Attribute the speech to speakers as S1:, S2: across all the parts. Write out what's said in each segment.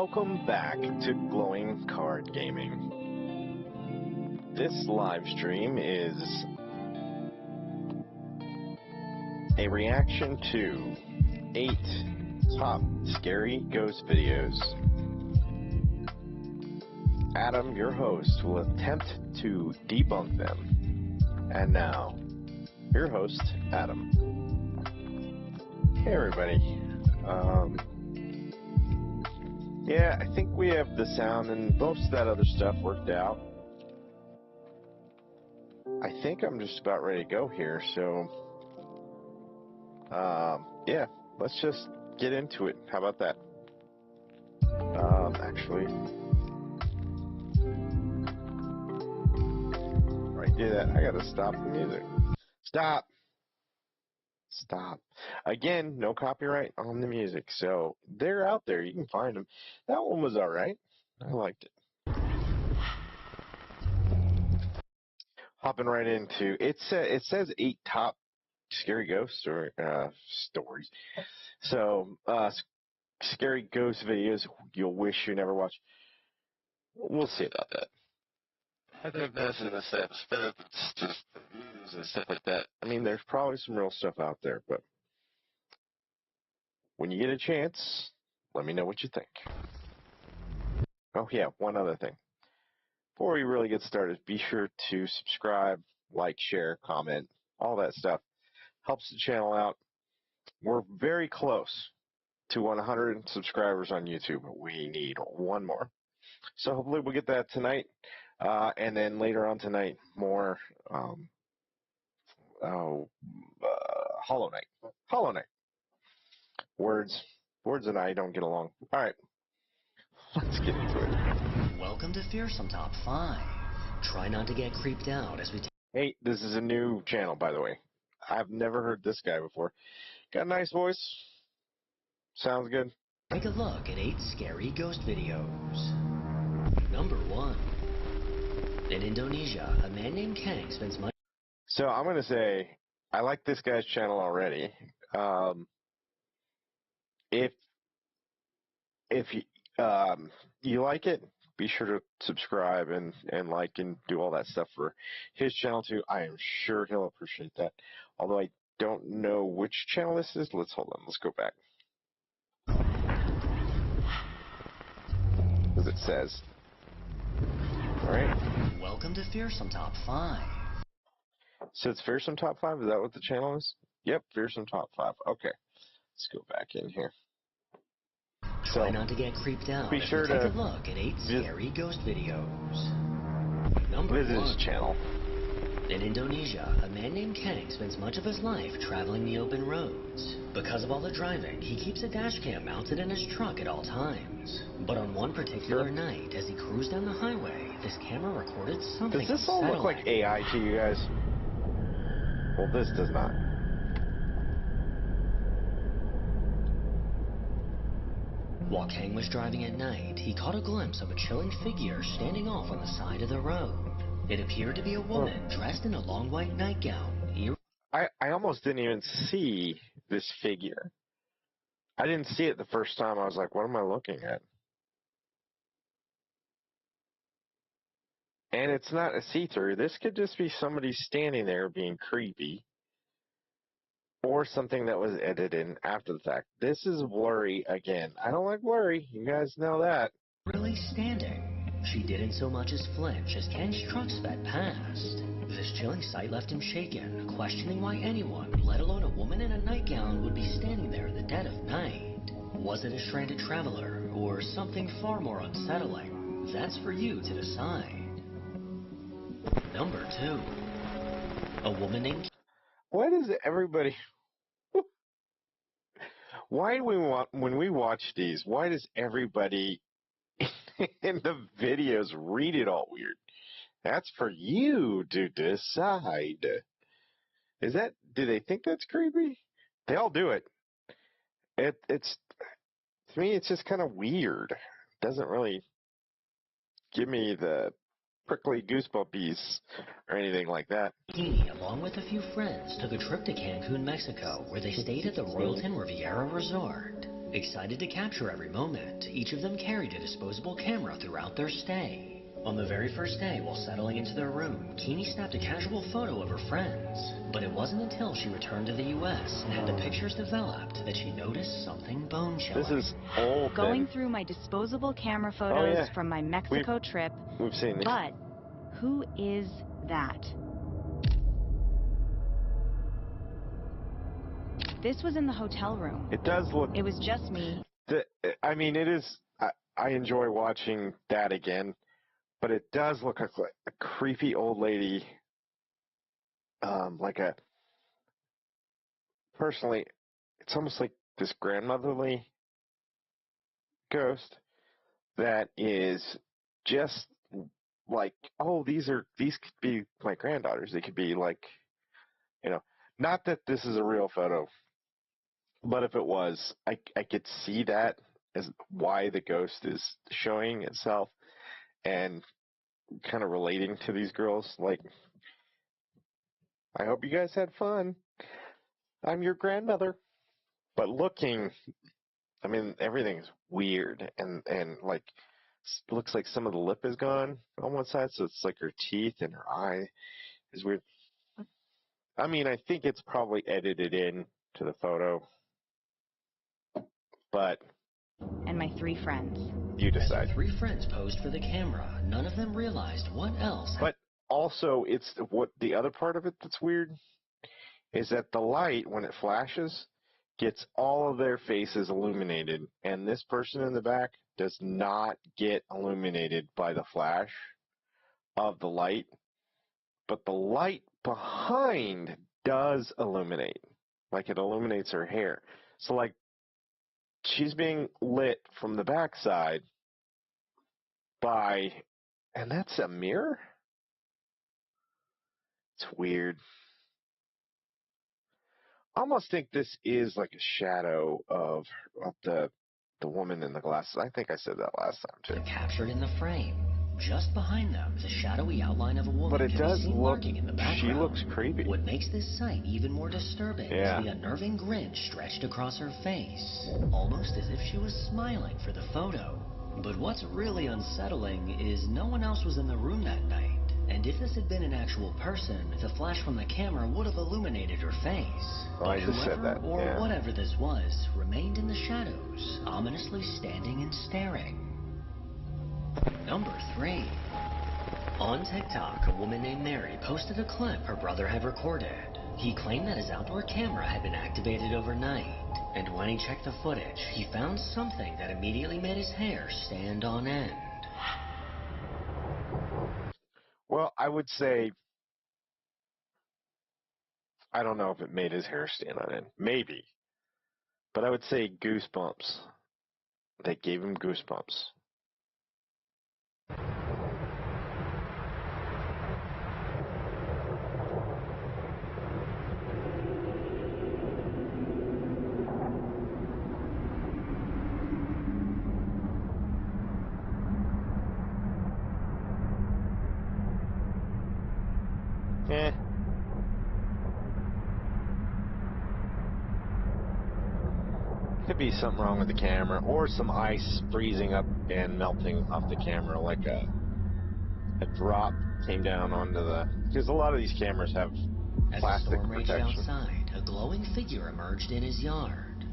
S1: Welcome back to Glowing Card Gaming. This live stream is a reaction to 8 top scary ghost videos. Adam, your host, will attempt to debunk them. And now, your host, Adam. Hey everybody. Yeah, I think we have the sound and most of that other stuff worked out. I think I'm just about ready to go here, so yeah, let's just get into it. How about that? Actually, before I do that, I gotta stop the music. Stop. Again, no copyright on the music, so they're out there. You can find them. That one was alright. I liked it. Hopping right into it. It says 8 top scary ghost stories. So, scary ghost videos you'll wish you never watched. We'll see about that. I think that's in the stuff. It's just the views and stuff like that. I mean, there's probably some real stuff out there, but when you get a chance, let me know what you think. Oh yeah, one other thing. Before we really get started, be sure to subscribe, like, share, comment, all that stuff. Helps the channel out. We're very close to 100 subscribers on YouTube. We need one more. So hopefully we'll get that tonight. And then later on tonight, more Hollow Knight. Hollow Knight. Words and I don't get along. All right. Let's get into it.
S2: Welcome to Fearsome Top 5. Try not to get creeped out as we
S1: Hey, this is a new channel, by the way. I've never heard this guy before. Got a nice voice. Sounds good.
S2: take a look at 8 scary ghost videos. Number 1. In Indonesia, a man named Kang spends much...
S1: So I'm going to say, I like this guy's channel already. If you like it, be sure to subscribe and like and do all that stuff for his channel too. I am sure he'll appreciate that. Although I don't know which channel this is. Let's go back. As it says. Alright.
S2: Welcome to Fearsome Top 5.
S1: So it's Fearsome Top 5? Is that what the channel is? Yep, Fearsome Top 5. Okay. Let's go back in here.
S2: Try not to get creeped out.
S1: Be sure to
S2: take a look at 8 scary ghost videos. Number
S1: visit
S2: 1.
S1: his channel.
S2: In Indonesia, a man named Kang spends much of his life traveling the open roads. Because of all the driving, he keeps a dash cam mounted in his truck at all times. But on one particular night, as he cruised down the highway, this camera recorded something
S1: Does this all look like AI to you guys? Well, this does not.
S2: While Kang was driving at night, he caught a glimpse of a chilling figure standing off on the side of the road. It appeared to be a woman dressed in a long white nightgown.
S1: I almost didn't even see this figure. I didn't see it the first time. I was like, what am I looking at? And it's not a see-through. This could just be somebody standing there being creepy. Or something that was edited in after the fact. This is blurry again. I don't like blurry. You guys know that.
S2: Really standing. She didn't so much as flinch as Kang's truck sped past. This chilling sight left him shaken, questioning why anyone, let alone a woman in a nightgown, would be standing there in the dead of night. Was it a stranded traveler, or something far more unsettling? That's for you to decide. Number 2. A woman named...
S1: Why does everybody... Why do we want... When we watch these, why does everybody in the videos read it all weird? That's for you to decide. Is that... Do they think that's creepy? They all do it. It's... To me, it's just kind of weird. It doesn't really give me the prickly goosebumpies or anything like that.
S2: He, along with a few friends, took a trip to Cancun, Mexico, where they stayed at the Royalton Riviera Resort. Excited to capture every moment, each of them carried a disposable camera throughout their stay. On the very first day, while settling into their room, Keeney snapped a casual photo of her friends. But it wasn't until she returned to the U.S. and had the pictures developed that she noticed something bone-chilling.
S1: This is old.
S3: Going through my disposable camera photos from my Mexico trip.
S1: We've seen these.
S3: But who is that? This was in the hotel room.
S1: It does look...
S3: It was just me.
S1: I mean, it is... I enjoy watching that again, but it does look like a creepy old lady, like a... Personally, it's almost like this grandmotherly ghost that is just like, oh, these could be my granddaughters. They could be like, not that this is a real photo, but if it was, I could see that as why the ghost is showing itself and kind of relating to these girls. Like, I hope you guys had fun. I'm your grandmother. But looking, I mean, everything's weird and like, looks like some of the lip is gone on one side, so it's like her teeth and her eye is weird. I mean, I think it's probably edited in to the photo, but...
S3: And my 3 friends.
S1: You decide.
S2: As the 3 friends posed for the camera, none of them realized what else.
S1: But also, it's what the other part of it that's weird is that the light, when it flashes, gets all of their faces illuminated, and this person in the back does not get illuminated by the flash of the light, but the light behind does illuminate. Like, it illuminates her hair. So, like, she's being lit from the backside by, and that's a mirror? It's weird. I almost think this is like a shadow of the woman in the glasses. I think I said that last time too.
S2: Captured in the frame. Just behind them, the shadowy outline of a woman
S1: but it
S2: can
S1: does
S2: be seen
S1: look,
S2: lurking in the background.
S1: she looks creepy.
S2: What makes this sight even more disturbing is the unnerving grin stretched across her face, almost as if she was smiling for the photo. But what's really unsettling is no one else was in the room that night. And if this had been an actual person, the flash from the camera would have illuminated her face.
S1: Oh, I just said that.
S2: Or whatever this was, remained in the shadows, ominously standing and staring. Number 3. On TikTok, a woman named Mary posted a clip her brother had recorded. He claimed that his outdoor camera had been activated overnight, and when he checked the footage, he found something that immediately made his hair stand on end.
S1: Well, I would say, I don't know if it made his hair stand on end. Maybe. But I would say goosebumps. They gave him goosebumps. Could be something wrong with the camera, or some ice freezing up and melting off the camera, like a drop came down onto the... Because a lot of these cameras have plastic
S2: As the storm raged
S1: protection.
S2: outside, a glowing figure emerged in his yard.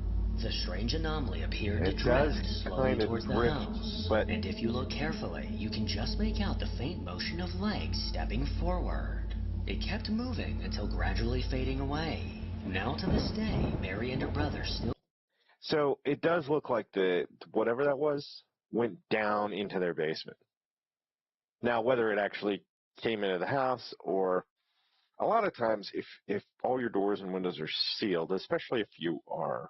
S2: The strange anomaly appeared to drift slowly towards the house, and if you look carefully, you can just make out the faint motion of legs stepping forward. It kept moving until gradually fading away. Now to this day, Mary and her brother still...
S1: So it does look like whatever that was went down into their basement. Now, whether it actually came into the house, or a lot of times if all your doors and windows are sealed, especially if you are,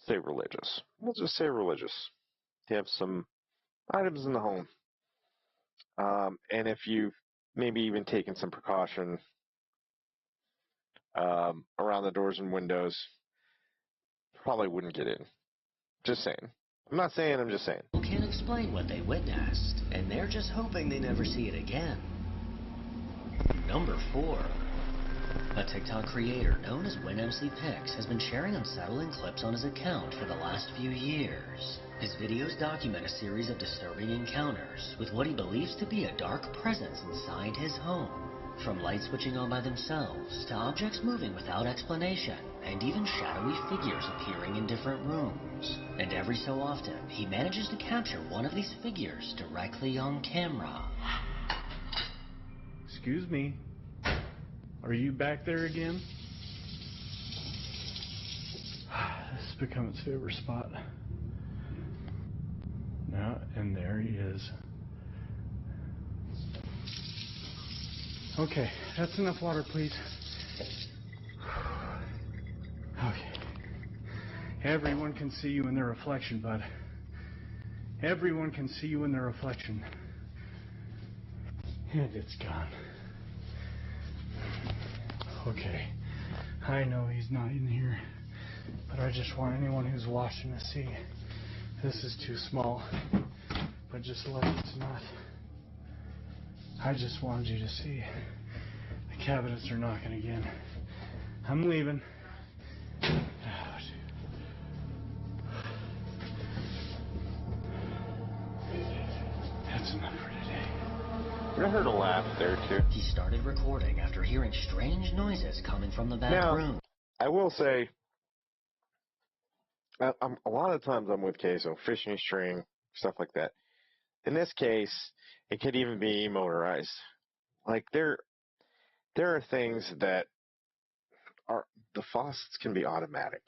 S1: say, religious. We'll just say religious. You have some items in the home. And if you've maybe even taken some precaution around the doors and windows, probably wouldn't get in. Just saying. I'm not saying, I'm just saying.
S2: Can't explain what they witnessed, and they're just hoping they never see it again. Number 4. A TikTok creator known as WinMCPix has been sharing unsettling clips on his account for the last few years. His videos document a series of disturbing encounters with what he believes to be a dark presence inside his home. From lights switching on by themselves to objects moving without explanation, and even shadowy figures appearing in different rooms. And every so often, he manages to capture one of these figures directly on camera.
S4: Excuse me. Are you back there again? This has become its favorite spot. Now, and there he is. Okay, that's enough water, please. Okay. Everyone can see you in their reflection, bud. Everyone can see you in their reflection. And it's gone. Okay. I know he's not in here, but I just want anyone who's watching to see. This is too small, but just like it's not. I just wanted you to see. The cabinets are knocking again. I'm leaving. Oh, that's enough for today.
S1: I heard a laugh there too.
S2: He started recording after hearing strange noises coming from the back room.
S1: I will say, a lot of times I'm with Queso, fishing string, stuff like that. In this case, it could even be motorized. Like there are things that are, the faucets can be automatic.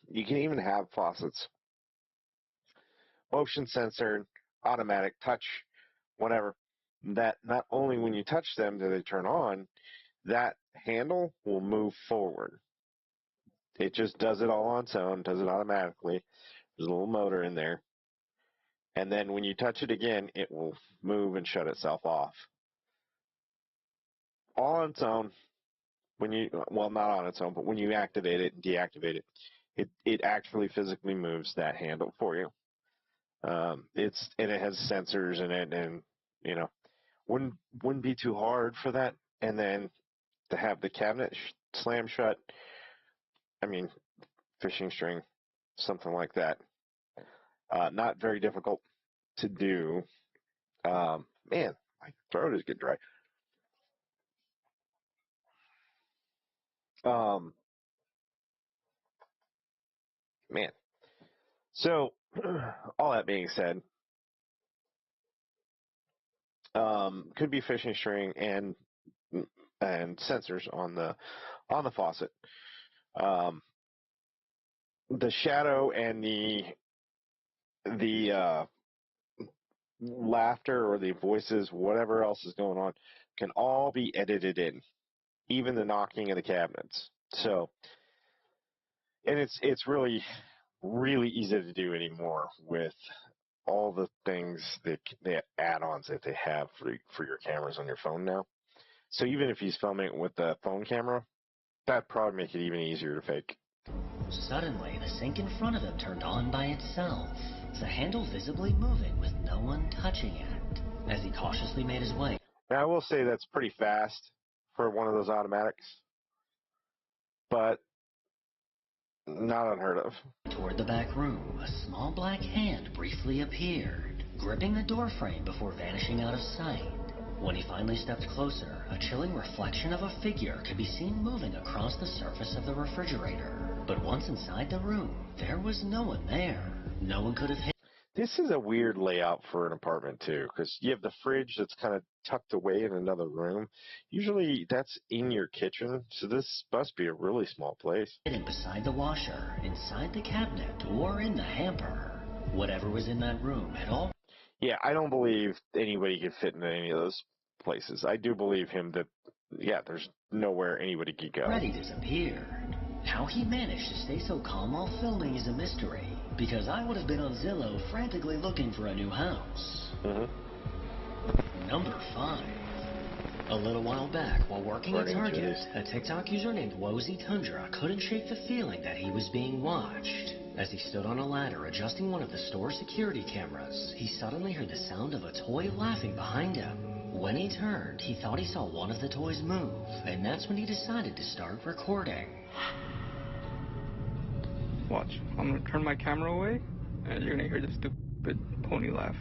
S1: You can even have faucets, motion censored, automatic, touch, whatever, that not only when you touch them do they turn on, that handle will move forward. It just does it all on its own, does it automatically. There's a little motor in there. And then when you touch it again, it will move and shut itself off. All on its own. Well, not on its own, but when you activate it and deactivate it, it actually physically moves that handle for you. And it has sensors in it, and wouldn't be too hard for that. And then to have the cabinet slam shut. I mean, fishing string, something like that. Not very difficult to do. Man, my throat is getting dry. Man. So, all that being said, could be fishing string and sensors on the faucet. The shadow and the laughter or the voices, whatever else is going on, can all be edited in, even the knocking of the cabinets. So, and it's really, really easy to do anymore with all the things the add-ons that they have for your cameras on your phone now. So even if he's filming it with the phone camera, that'd probably make it even easier to fake.
S2: Suddenly, the sink in front of him turned on by itself, the handle visibly moving with no one touching it. As he cautiously made his way.
S1: Now, I will say that's pretty fast for one of those automatics, but not unheard of.
S2: Toward the back room, a small black hand briefly appeared, gripping the doorframe before vanishing out of sight. When he finally stepped closer, a chilling reflection of a figure could be seen moving across the surface of the refrigerator. But once inside the room, there was no one there. No one could have hit.
S1: This is a weird layout for an apartment, too, because you have the fridge that's kind of tucked away in another room. Usually that's in your kitchen, so this must be a really small place.
S2: Hidden beside the washer, inside the cabinet, or in the hamper. Whatever was in that room had all...
S1: Yeah, I don't believe anybody could fit in any of those places. I do believe him that, yeah, there's nowhere anybody could go.
S2: Already disappeared. How he managed to stay so calm while filming is a mystery, because I would have been on Zillow frantically looking for a new house. Number 5. A little while back, while working at Target, a TikTok user named Wozy Tundra couldn't shake the feeling that he was being watched. As he stood on a ladder adjusting one of the store's security cameras, he suddenly heard the sound of a toy laughing behind him. When he turned, he thought he saw one of the toys move, and that's when he decided to start recording.
S5: Watch. I'm gonna turn my camera away, and you're gonna hear this stupid pony laugh.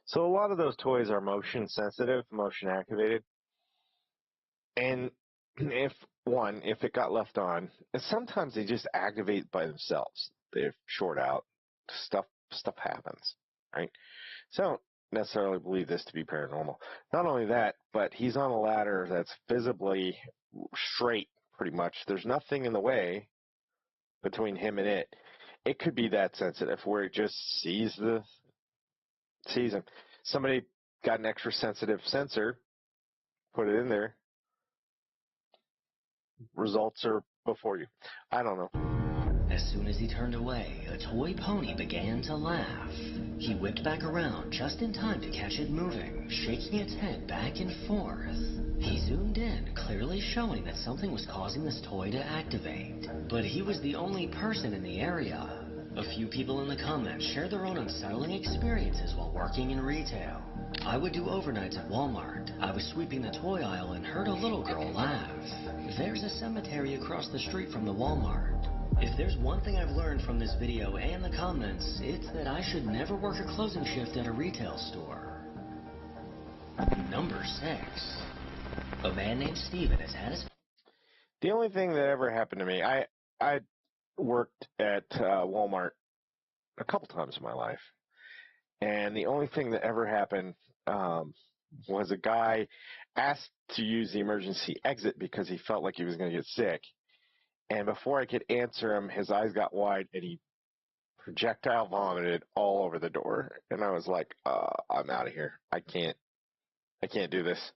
S1: So a lot of those toys are motion sensitive, motion activated. And if it got left on, and sometimes they just activate by themselves. They short out. Stuff happens, right? So I don't necessarily believe this to be paranormal. Not only that, but he's on a ladder that's visibly straight, pretty much. There's nothing in the way between him and it. It could be that sensitive where it just sees him. Somebody got an extra sensitive sensor, put it in there. Results are before you. I don't know.
S2: As soon as he turned away, a toy pony began to laugh. He whipped back around just in time to catch it moving, shaking its head back and forth. He zoomed in, clearly showing that something was causing this toy to activate. But he was the only person in the area. A few people in the comments shared their own unsettling experiences while working in retail. I would do overnights at Walmart. I was sweeping the toy aisle and heard a little girl laugh. There's a cemetery across the street from the Walmart. If there's one thing I've learned from this video and the comments, it's that I should never work a closing shift at a retail store. Number 6. A man named Steven has had his...
S1: The only thing that ever happened to me, I worked at Walmart a couple times in my life. And the only thing that ever happened was a guy asked to use the emergency exit because he felt like he was going to get sick. And before I could answer him, his eyes got wide and he projectile vomited all over the door. And I was like, I'm out of here. I can't do this.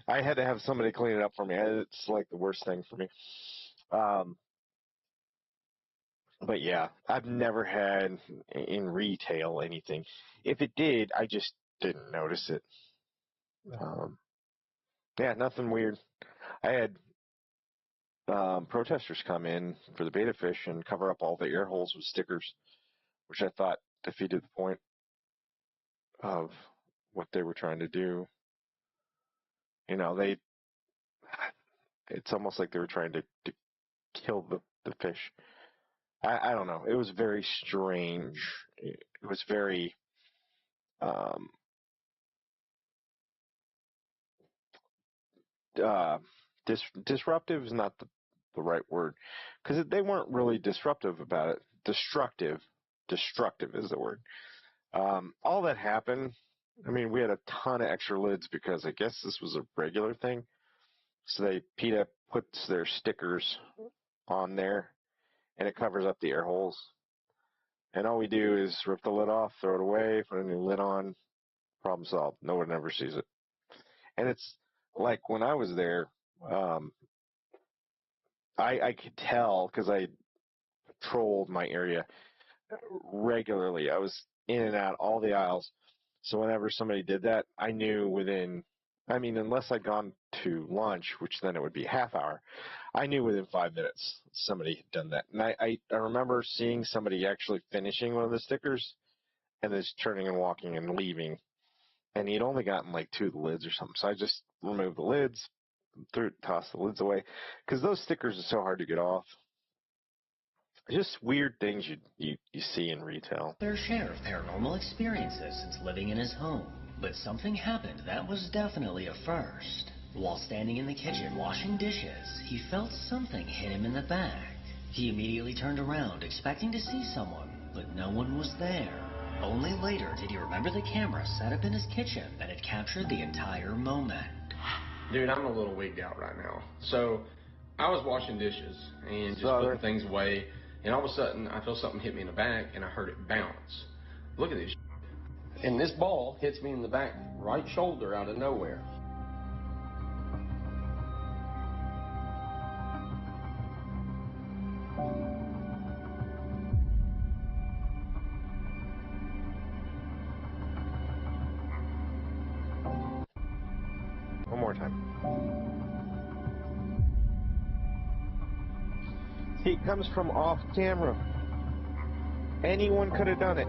S1: I had to have somebody clean it up for me. It's like the worst thing for me. But yeah, I've never had in retail anything. If it did, I just didn't notice it. Yeah, nothing weird. I had protesters come in for the beta fish and cover up all the air holes with stickers, which I thought defeated the point of what they were trying to do. You know, it's almost like they were trying to kill the fish. I don't know. It was very strange. It was very disruptive is not the right word, because they weren't really disruptive about it. Destructive is the word. All that happened, I mean, we had a ton of extra lids because I guess this was a regular thing. So PETA puts their stickers on there and it covers up the air holes. And all we do is rip the lid off, throw it away, put a new lid on, problem solved. No one ever sees it. And it's like when I was there, I could tell because I patrolled my area regularly. I was in and out all the aisles. So whenever somebody did that, I knew unless I'd gone to lunch, which then it would be a half hour, I knew within 5 minutes somebody had done that. And I remember seeing somebody actually finishing one of the stickers and then just turning and walking and leaving. And he'd only gotten like 2 of the lids or something. So I just removed the lids, tossed the lids away, because those stickers are so hard to get off. Just weird things you see in retail.
S2: Fair share of paranormal experiences since living in his home. But something happened that was definitely a first. While standing in the kitchen washing dishes, he felt something hit him in the back. He immediately turned around, expecting to see someone, but no one was there. Only later did he remember the camera set up in his kitchen that had captured the entire moment.
S6: Dude, I'm a little wigged out right now. So, I was washing dishes and just putting things away, and all of a sudden, I feel something hit me in the back, and I heard it bounce. Look at this. And this ball hits me in the back right shoulder out of nowhere.
S1: He comes from off camera. Anyone could have done it.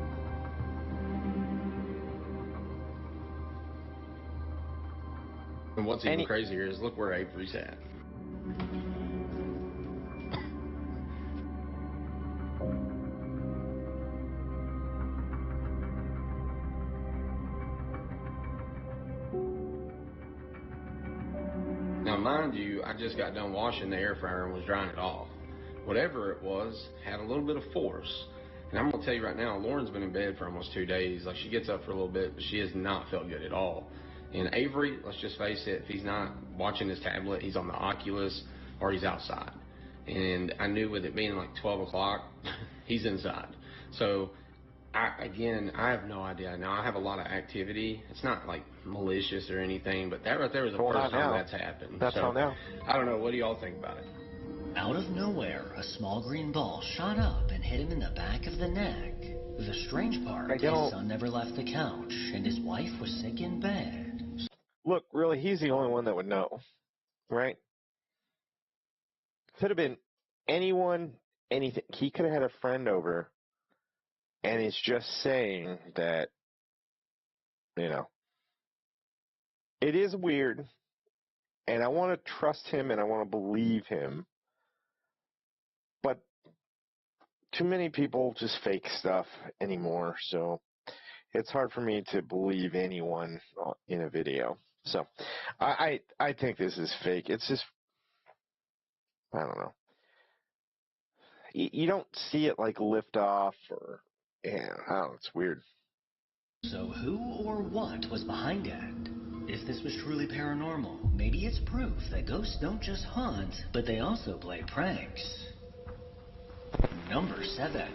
S6: And what's even crazier is look where Avery's at. Now, mind you, I just got done washing the air fryer and was drying it off. Whatever it was had a little bit of force. And I'm going to tell you right now, Lauren's been in bed for almost 2 days. Like, she gets up for a little bit, but she has not felt good at all. And Avery, let's just face it, if he's not watching his tablet, he's on the Oculus or he's outside. And I knew with it being like 12 o'clock, he's inside. So, I have no idea. Now, I have a lot of activity. It's not like malicious or anything, but that right there was the first time that's happened.
S1: That's how now.
S6: I don't know. What do y'all think about it?
S2: Out of nowhere, a small green ball shot up and hit him in the back of the neck. The strange part, his son never left the couch, and his wife was sick in bed.
S1: Look, really, he's the only one that would know, right? Could have been anyone, anything. He could have had a friend over, and it's just saying that, you know, it is weird, and I want to trust him, and I want to believe him, but too many people just fake stuff anymore, so it's hard for me to believe anyone in a video. So I think this is fake. It's just, I don't know. You don't see it like lift off or, yeah, I don't know, it's weird.
S2: So who or what was behind it? If this was truly paranormal, maybe it's proof that ghosts don't just haunt, but they also play pranks. Number 7.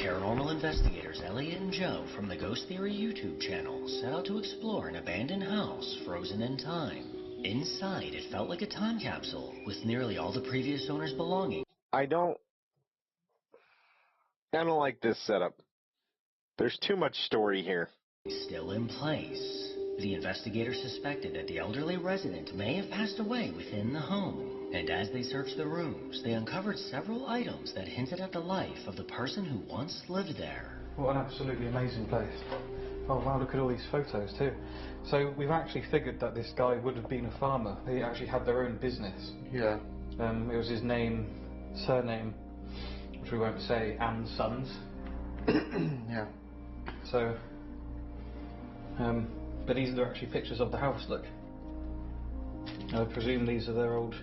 S2: Paranormal investigators Elliot and Joe from the Ghost Theory YouTube channel set out to explore an abandoned house frozen in time. Inside, it felt like a time capsule with nearly all the previous owners' belongings.
S1: I don't like this setup. There's too much story here.
S2: Still in place. The investigators suspected that the elderly resident may have passed away within the home. And as they searched the rooms, they uncovered several items that hinted at the life of the person who once lived there.
S4: What an absolutely amazing place. Oh wow, look at all these photos too. So we've actually figured that this guy would have been a farmer. They actually had their own business.
S6: Yeah.
S4: It was his name, surname, which we won't say, and Sons.
S6: Yeah.
S4: So, but these are actually pictures of the house, look. I presume these are their old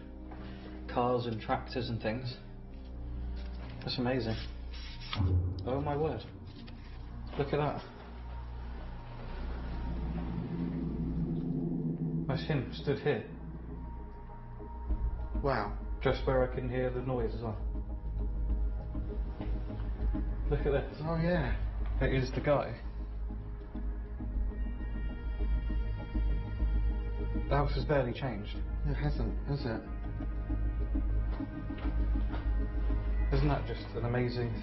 S4: cars and tractors and things. That's amazing. Oh my word. Look at that. That's him, stood here.
S6: Wow.
S4: Just where I can hear the noise as well. Look at this.
S6: Oh yeah.
S4: It is the guy. The house has barely changed.
S6: It hasn't, has it?
S4: Isn't that just an amazing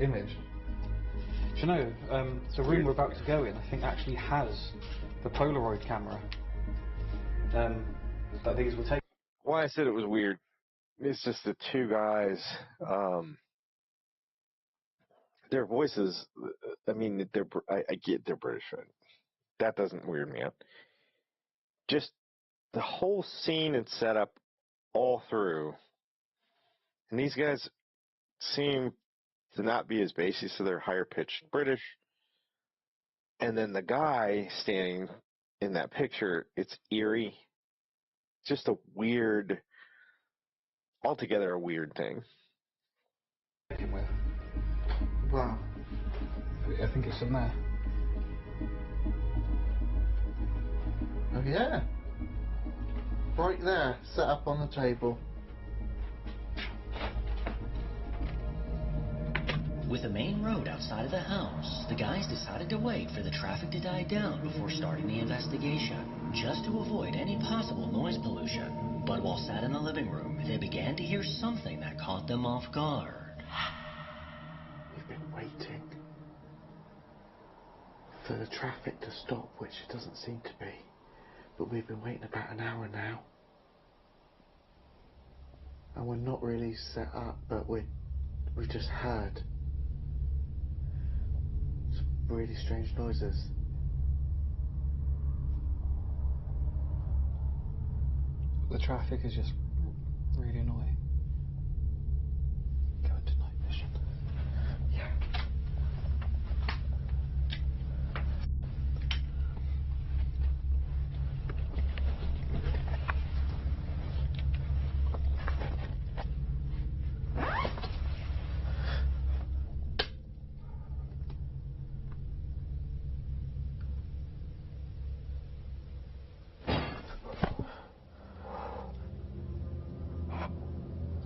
S4: image? Do you know, the room we're about to go in, I think actually has the Polaroid camera that these were taken.
S1: Why I said it was weird, it's just the two guys, their voices, I mean, I get they're British. That doesn't weird me out. Just the whole scene and setup all through. And these guys seem to not be as basic, so they're higher pitched British. And then the guy standing in that picture, it's eerie. Just a weird, altogether a weird thing.
S4: Wow. I think it's in there.
S7: Oh yeah. Right there, set up on the table.
S2: With the main road outside of the house, the guys decided to wait for the traffic to die down before starting the investigation, just to avoid any possible noise pollution. But while sat in the living room, they began to hear something that caught them off guard.
S7: We've been waiting for the traffic to stop, which it doesn't seem to be. But we've been waiting about an hour now. And we're not really set up, but we've just heard some really strange noises.
S5: The traffic is just really annoying. Go into night vision.
S7: Yeah.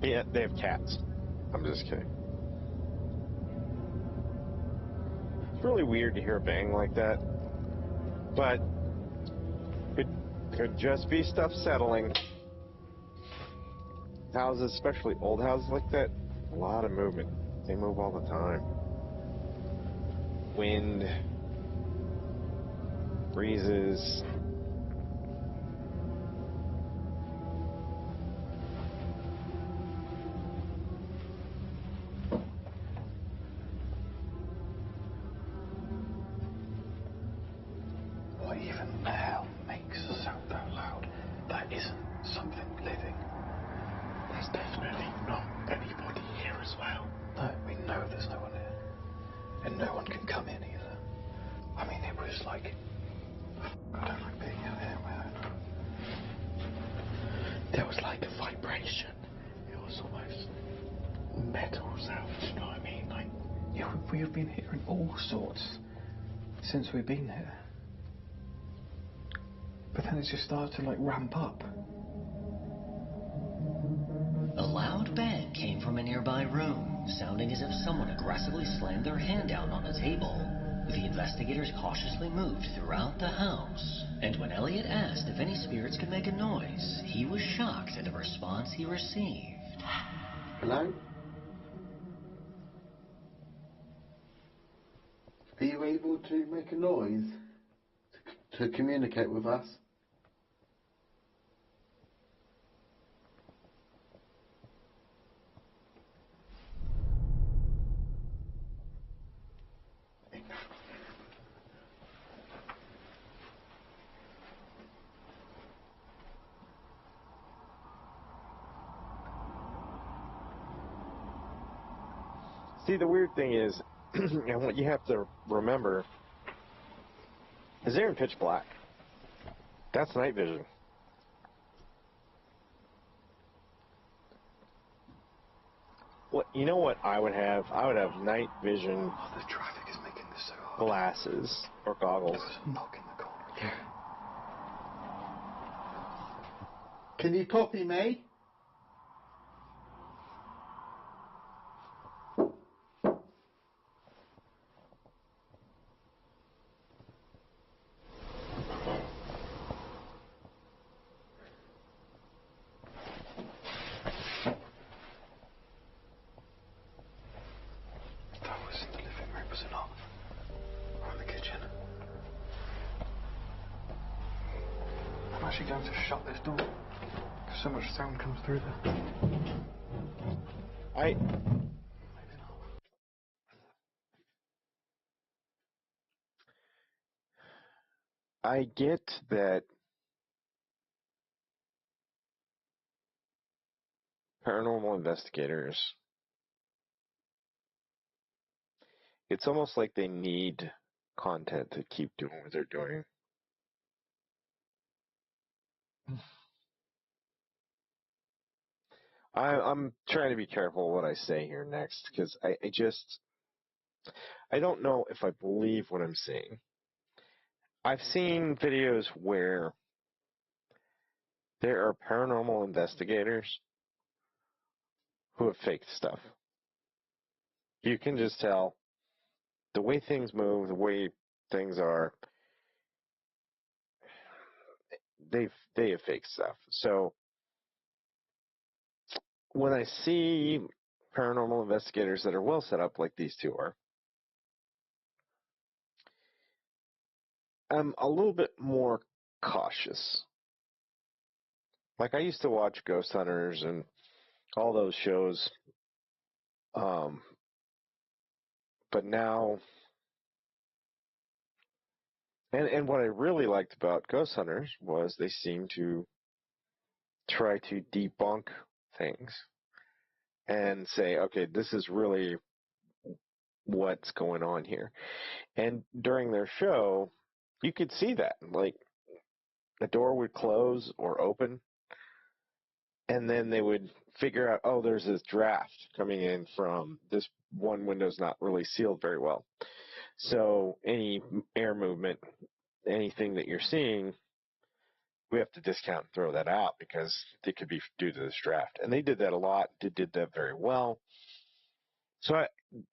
S1: Yeah, they have cats. I'm just kidding. It's really weird to hear a bang like that, but could just be stuff settling. Houses, especially old houses like that, a lot of movement. They move all the time. Wind, breezes.
S8: What even the hell makes a sound that loud? That isn't something living. There's definitely not anybody here as well. No, we know there's no one here. And no one can come in either. I mean, it was like... I don't like being out here on my own. There was like a vibration. It was almost metal sound, do you know what I mean? Like,
S5: Yeah, we have been hearing all sorts since we've been here. But then it just started to like ramp up.
S2: A loud bang came from a nearby room, sounding as if someone aggressively slammed their hand down on a table. The investigators cautiously moved throughout the house, and when Elliot asked if any spirits could make a noise, he was shocked at the response he received.
S7: Hello? Are you able to make a noise to communicate with us?
S1: See, the weird thing is, and what you have to remember, is they're in pitch black. That's night vision. Well, you know what I would have? I would have night vision
S8: oh, the traffic is making this so hard.
S1: glasses or goggles.
S8: There was a knock in the corner.
S1: Yeah.
S7: Can you copy me?
S8: That was in the living room, was it not? Or in the kitchen? I'm actually going to shut this door. Because so much sound comes through there.
S1: I get that paranormal investigators, it's almost like they need content to keep doing what they're doing. I'm trying to be careful what I say here next, because I don't know if I believe what I'm seeing. I've seen videos where there are paranormal investigators who have faked stuff. You can just tell the way things move, the way things are. They have faked stuff. So when I see paranormal investigators that are well set up, like these two are, I'm a little bit more cautious. Like I used to watch Ghost Hunters and all those shows. But now, and what I really liked about Ghost Hunters was they seem to try to debunk things and say, okay, this is really what's going on here. And during their show, you could see that. Like, the door would close or open, and then they would figure out, oh, there's this draft coming in from this one window's not really sealed very well. So any air movement, anything that you're seeing, we have to discount and throw that out because it could be due to this draft. And they did that a lot. They did that very well. So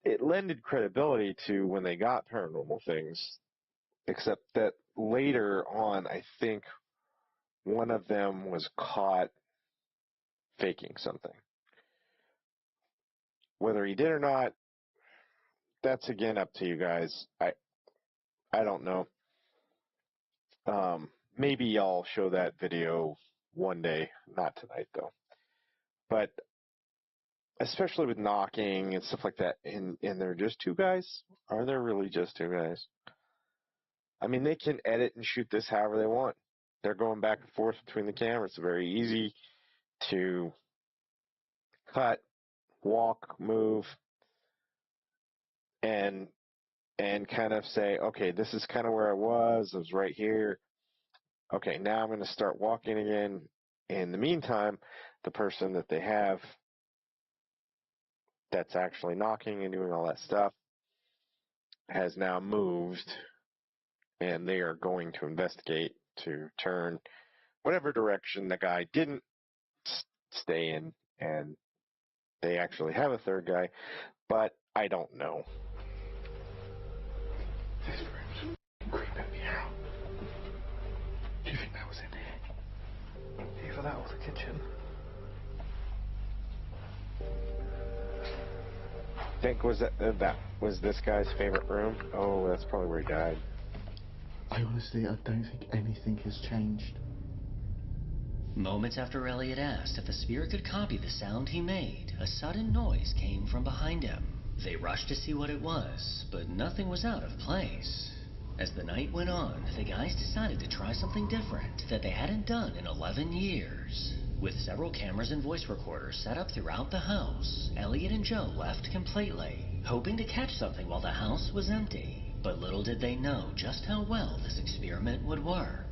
S1: it lended credibility to when they got paranormal things, except that later on, I think one of them was caught faking something. Whether he did or not, that's again up to you guys. I don't know. Maybe I'll show that video one day, not tonight though. But especially with knocking and stuff like that, and they're just two guys. Are there really just two guys? I mean, they can edit and shoot this however they want. They're going back and forth between the cameras. It's very easy to cut, walk, move, and kind of say, okay, this is kind of where I was right here. Okay, now I'm going to start walking again. In the meantime, the person that they have that's actually knocking and doing all that stuff has now moved, and they are going to investigate to turn whatever direction the guy didn't stay in, and they actually have a third guy, but I don't know.
S8: This room's creeping me out. Do you think that was in here? Either that or the kitchen.
S1: Think that was this guy's favorite room? Oh, that's probably where he died.
S7: I honestly don't think anything has changed.
S2: Moments after Elliot asked if the spirit could copy the sound he made, a sudden noise came from behind him. They rushed to see what it was, but nothing was out of place. As the night went on, the guys decided to try something different that they hadn't done in 11 years. With several cameras and voice recorders set up throughout the house, Elliot and Joe left completely, hoping to catch something while the house was empty. But little did they know just how well this experiment would work.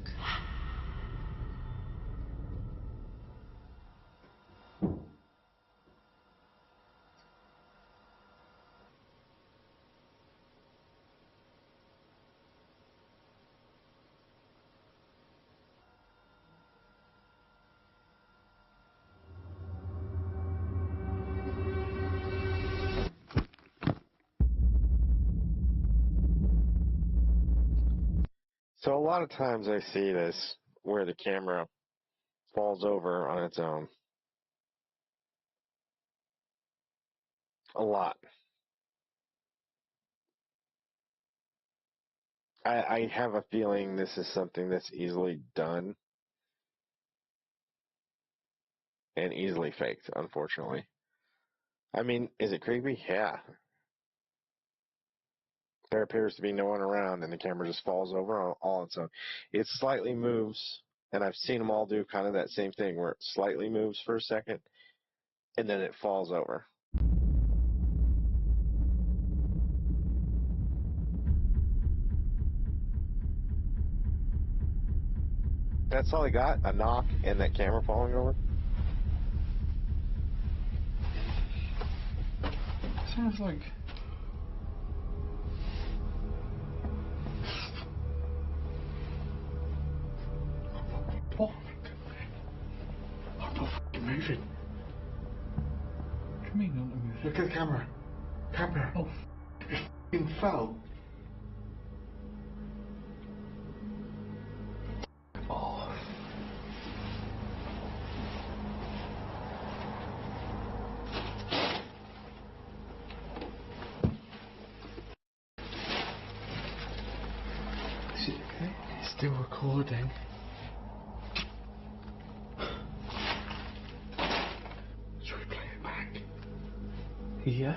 S1: So a lot of times I see this where the camera falls over on its own. A lot. I have a feeling this is something that's easily done and easily faked, unfortunately. I mean, is it creepy? Yeah. There appears to be no one around, and the camera just falls over on all its own. It slightly moves, and I've seen them all do kind of that same thing where it slightly moves for a second, and then it falls over. That's all I got? A knock and that camera falling over?
S8: Sounds like... What? I'm not fucking moving. What do you mean not moving?
S7: Look at the camera. Camera.
S8: Oh,
S7: it fucking fell.
S8: oh. Is it okay?
S7: It's still recording.
S8: Should we play Yeah?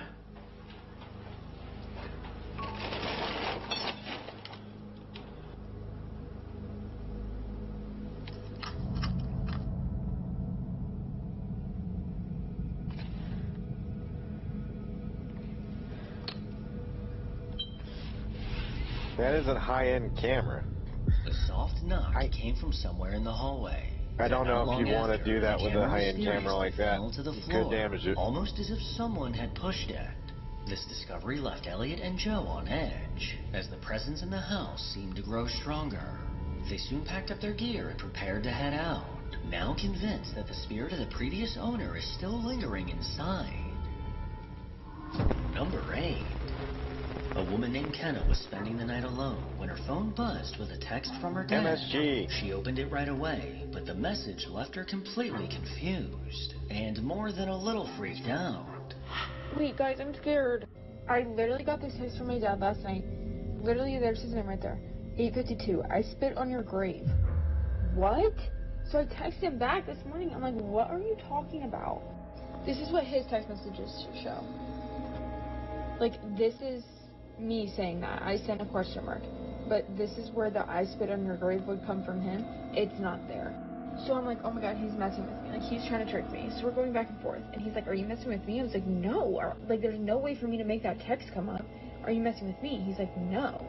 S1: That is a high-end camera.
S2: The soft knock came from somewhere in the hallway.
S1: I don't know
S2: Not
S1: if you'd
S2: long
S1: want to
S2: after,
S1: do that
S2: the
S1: with a
S2: camera
S1: high-end camera
S2: mysteriously
S1: like that.
S2: fell to the
S1: It
S2: floor,
S1: could damage it.
S2: almost as if someone had pushed it. This discovery left Elliot and Joe on edge, as the presence in the house seemed to grow stronger. They soon packed up their gear and prepared to head out, now convinced that the spirit of the previous owner is still lingering inside. Number 8. A woman named Kenna was spending the night alone when her phone buzzed with a text from her dad.
S1: MSG.
S2: She opened it right away, but the message left her completely confused and more than a little freaked out.
S9: Wait, guys, I'm scared. I literally got this text from my dad last night. Literally, there's his name right there. 8:52. I spit on your grave. What? So I texted him back this morning. I'm like, what are you talking about? This is what his text messages show. Like, this is me saying that. I sent a question mark. But this is where the I spit on your grave would come from him. It's not there. So I'm like, oh my god, he's messing with me. Like, he's trying to trick me. So we're going back and forth. And he's like, are you messing with me? I was like, no. Like, there's no way for me to make that text come up. Are you messing with me? He's like, no.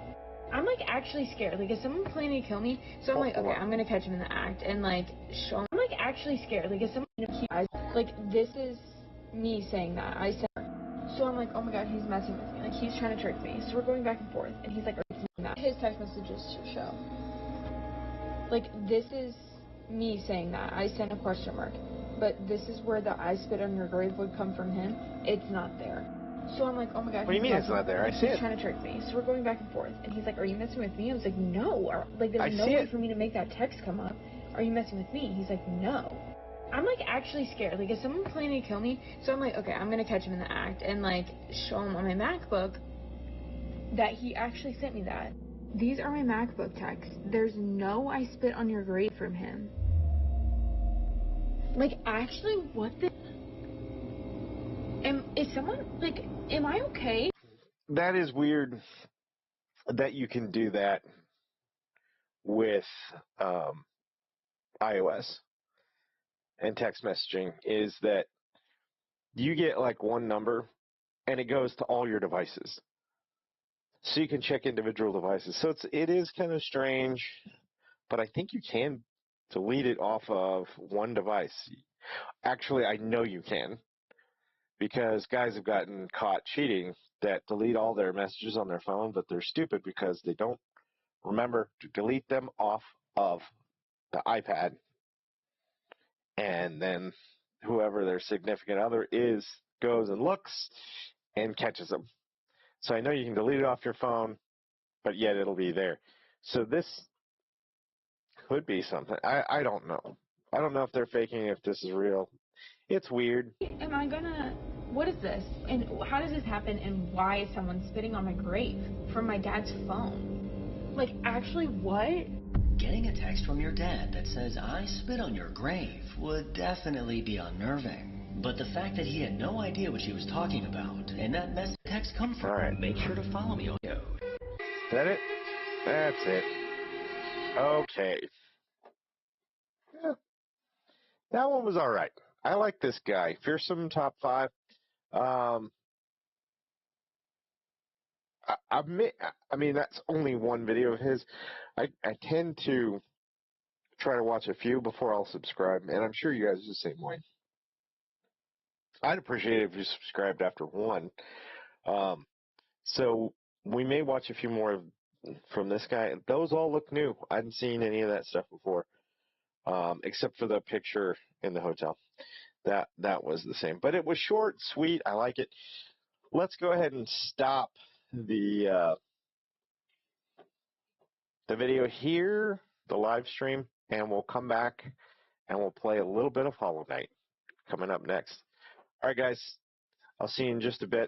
S9: I'm, like, actually scared. Like, is someone planning to kill me? So I'm like, okay, I'm gonna catch him in the act. And, like, show him. I'm, like, actually scared. Like, is someone gonna keep... Like, this is me saying that. I said... So I'm like, oh my god, he's messing with me. Like, he's trying to trick me. So we're going back and forth. And he's like, are you that? His text messages show. Like, this is me saying that. I sent a question mark. But this is where the I spit on your grave would come from him. It's not there. So I'm like, oh my god,
S1: What do you mean it's not there? I see
S9: he's
S1: it.
S9: trying to trick me. So we're going back and forth. And he's like, are you messing with me? I was like, no. Like, there's no way for me to make that text come up. Are you messing with me? He's like, no. I'm, like, actually scared. Like, is someone planning to kill me? So I'm like, okay, I'm gonna catch him in the act and, like, show him on my MacBook that he actually sent me that. These are my MacBook texts. There's no I spit on your grave from him. Like, actually, what the... Is someone, like, am I okay?
S1: That is weird that you can do that with iOS and text messaging, is that you get like one number and it goes to all your devices. So you can check individual devices. So it is kind of strange, but I think you can delete it off of one device. Actually, I know you can, because guys have gotten caught cheating that delete all their messages on their phone, but they're stupid because they don't remember to delete them off of the iPad, and then whoever their significant other is goes and looks and catches them. So I know you can delete it off your phone, but yet it'll be there. So this could be something. I don't know. I don't know if they're faking, if this is real. It's weird.
S9: Am I gonna... What is this? And how does this happen? And why is someone spitting on my grave from my dad's phone? Like, actually, what?
S2: Getting a text from your dad that says, I spit on your grave, would definitely be unnerving. But the fact that he had no idea what she was talking about, and that message text come from her, make sure to follow me on Is
S1: that it? That's it. Okay. Yeah. That one was all right. I like this guy. Fearsome top 5. I mean, that's only one video of his. I tend to try to watch a few before I'll subscribe, and I'm sure you guys are the same way. I'd appreciate it if you subscribed after one. So we may watch a few more from this guy. Those all look new. I hadn't seen any of that stuff before, except for the picture in the hotel. That was the same, but it was short, sweet. I like it. Let's go ahead and stop the video here, the live stream, and we'll come back and we'll play a little bit of Hollow Knight coming up next. All right, guys, I'll see you in just a bit.